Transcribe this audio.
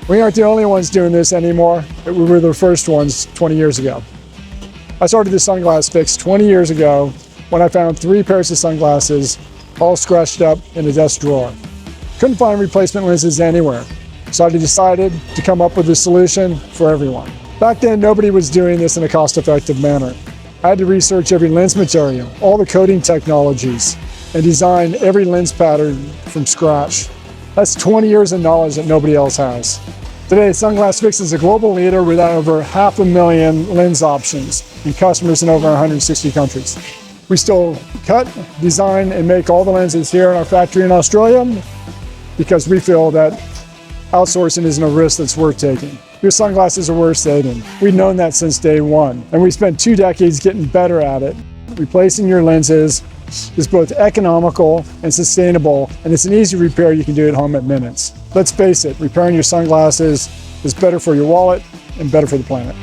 We aren't the only ones doing this anymore. We were the first ones 20 years ago. I started the Sunglass Fix 20 years ago when I found 3 pairs of sunglasses all scratched up in a desk drawer. Couldn't find replacement lenses anywhere, so I decided to come up with a solution for everyone. Back then, nobody was doing this in a cost-effective manner. I had to research every lens material, all the coating technologies, and design every lens pattern from scratch. That's 20 years of knowledge that nobody else has. Today, Sunglass Fix is a global leader with over 500,000 lens options and customers in over 160 countries. We still cut, design, and make all the lenses here in our factory in Australia because we feel that outsourcing isn't a risk that's worth taking. Your sunglasses are worth saving. We've known that since day one, and we spent 2 decades getting better at it. Replacing your lenses is both economical and sustainable, and it's an easy repair you can do at home at minutes. Let's face it, repairing your sunglasses is better for your wallet and better for the planet.